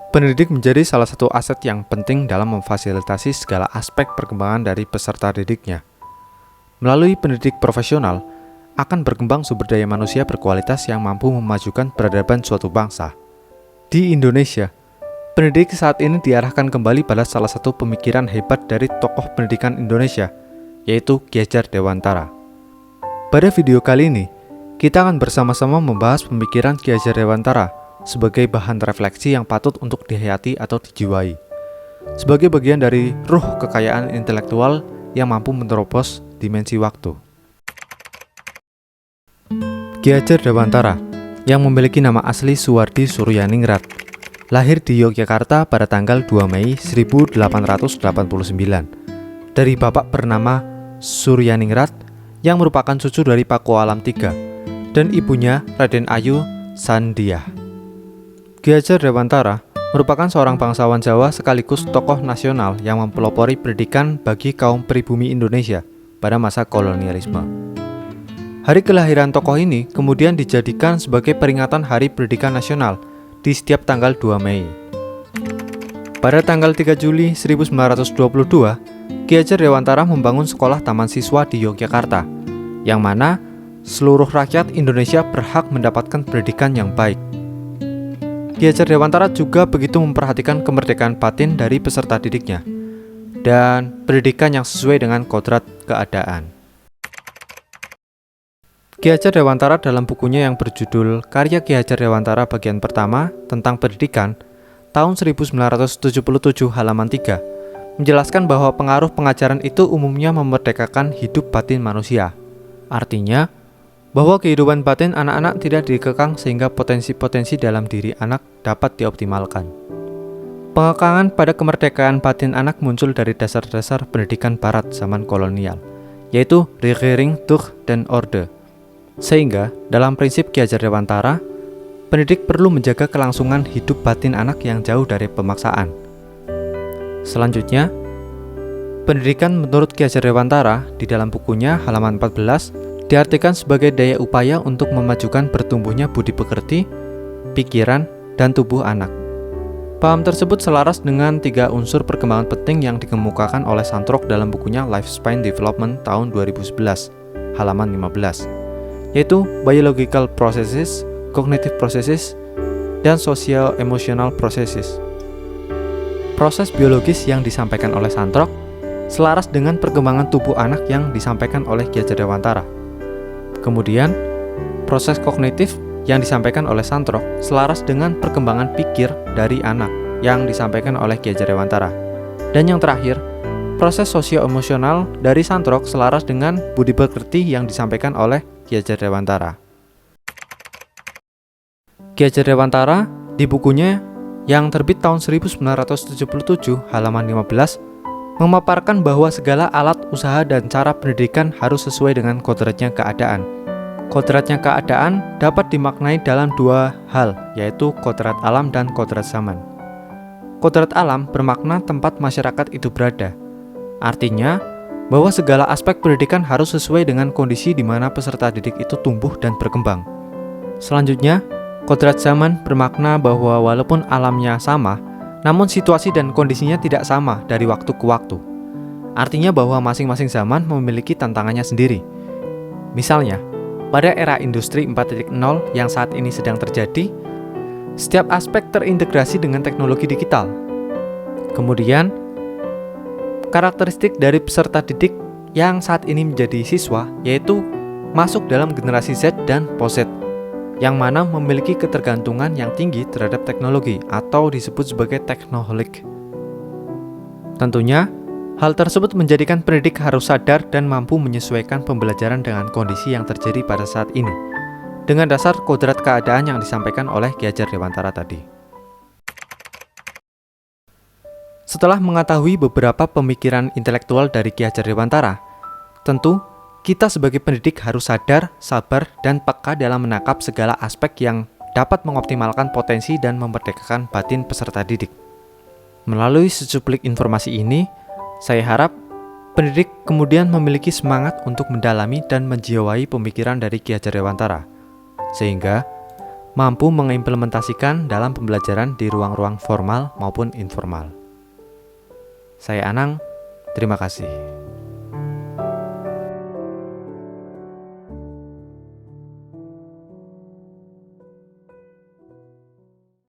Pendidik menjadi salah satu aset yang penting dalam memfasilitasi segala aspek perkembangan dari peserta didiknya. Melalui pendidik profesional, akan berkembang sumber daya manusia berkualitas yang mampu memajukan peradaban suatu bangsa. Di Indonesia, pendidik saat ini diarahkan kembali pada salah satu pemikiran hebat dari tokoh pendidikan Indonesia, yaitu Ki Hajar Dewantara. Pada video kali ini, kita akan bersama-sama membahas pemikiran Ki Hajar Dewantara sebagai bahan refleksi yang patut untuk dihayati atau dijiwai, sebagai bagian dari ruh kekayaan intelektual yang mampu menerobos dimensi waktu. Ki Hajar Dewantara, yang memiliki nama asli Suwardi Suryaningrat, lahir di Yogyakarta pada tanggal 2 Mei 1889 dari bapak bernama Suryaningrat yang merupakan cucu dari Pakualam III dan ibunya Raden Ayu Sandiah. Ki Hajar Dewantara merupakan seorang bangsawan Jawa sekaligus tokoh nasional yang mempelopori pendidikan bagi kaum pribumi Indonesia pada masa kolonialisme. Hari kelahiran tokoh ini kemudian dijadikan sebagai peringatan Hari Pendidikan Nasional di setiap tanggal 2 Mei. Pada tanggal 3 Juli 1922, Ki Hajar Dewantara membangun sekolah taman siswa di Yogyakarta, yang mana seluruh rakyat Indonesia berhak mendapatkan pendidikan yang baik. Ki Hajar Dewantara juga begitu memperhatikan kemerdekaan batin dari peserta didiknya dan pendidikan yang sesuai dengan kodrat keadaan. Ki Hajar Dewantara dalam bukunya yang berjudul Karya Ki Hajar Dewantara bagian pertama tentang pendidikan tahun 1977 halaman 3 menjelaskan bahwa pengaruh pengajaran itu umumnya memerdekakan hidup batin manusia. Artinya, bahwa kehidupan batin anak-anak tidak dikekang sehingga potensi-potensi dalam diri anak dapat dioptimalkan. Pengekangan pada kemerdekaan batin anak muncul dari dasar-dasar pendidikan barat zaman kolonial, yaitu Regering, Tucht, dan Orde. Sehingga, dalam prinsip Ki Hajar Dewantara, pendidik perlu menjaga kelangsungan hidup batin anak yang jauh dari pemaksaan. Selanjutnya, pendidikan menurut Ki Hajar Dewantara di dalam bukunya halaman 14 diartikan sebagai daya upaya untuk memajukan bertumbuhnya budi pekerti, pikiran, dan tubuh anak. Paham tersebut selaras dengan 3 unsur perkembangan penting yang dikemukakan oleh Santrok dalam bukunya Lifespan Development tahun 2011, halaman 15, yaitu Biological Processes, Cognitive Processes, dan Socio-Emotional Processes. Proses biologis yang disampaikan oleh Santrok selaras dengan perkembangan tubuh anak yang disampaikan oleh Ki Hajar Dewantara. Kemudian, proses kognitif yang disampaikan oleh Santrok selaras dengan perkembangan pikir dari anak yang disampaikan oleh Ki Hajar Dewantara. Dan yang terakhir, proses sosio-emosional dari Santrok selaras dengan budi pekerti yang disampaikan oleh Ki Hajar Dewantara. Ki Hajar Dewantara di bukunya yang terbit tahun 1977 halaman 15 memaparkan bahwa segala alat usaha dan cara pendidikan harus sesuai dengan kodratnya keadaan. Kodratnya keadaan dapat dimaknai dalam 2 hal, yaitu kodrat alam dan kodrat zaman. Kodrat alam bermakna tempat masyarakat itu berada. Artinya, bahwa segala aspek pendidikan harus sesuai dengan kondisi di mana peserta didik itu tumbuh dan berkembang. Selanjutnya, kodrat zaman bermakna bahwa walaupun alamnya sama, namun situasi dan kondisinya tidak sama dari waktu ke waktu. Artinya bahwa masing-masing zaman memiliki tantangannya sendiri. Misalnya, pada era industri 4.0 yang saat ini sedang terjadi, setiap aspek terintegrasi dengan teknologi digital. Kemudian, karakteristik dari peserta didik yang saat ini menjadi siswa yaitu masuk dalam generasi Z dan post-Z, yang mana memiliki ketergantungan yang tinggi terhadap teknologi atau disebut sebagai technoholic. Tentunya, hal tersebut menjadikan pendidik harus sadar dan mampu menyesuaikan pembelajaran dengan kondisi yang terjadi pada saat ini, dengan dasar kodrat keadaan yang disampaikan oleh Ki Hajar Dewantara tadi. Setelah mengetahui beberapa pemikiran intelektual dari Ki Hajar Dewantara, tentu kita sebagai pendidik harus sadar, sabar, dan peka dalam menangkap segala aspek yang dapat mengoptimalkan potensi dan memerdekakan batin peserta didik. Melalui secuplik informasi ini, saya harap pendidik kemudian memiliki semangat untuk mendalami dan menjiwai pemikiran dari Ki Hajar Dewantara, sehingga mampu mengimplementasikan dalam pembelajaran di ruang-ruang formal maupun informal. Saya Anang, terima kasih.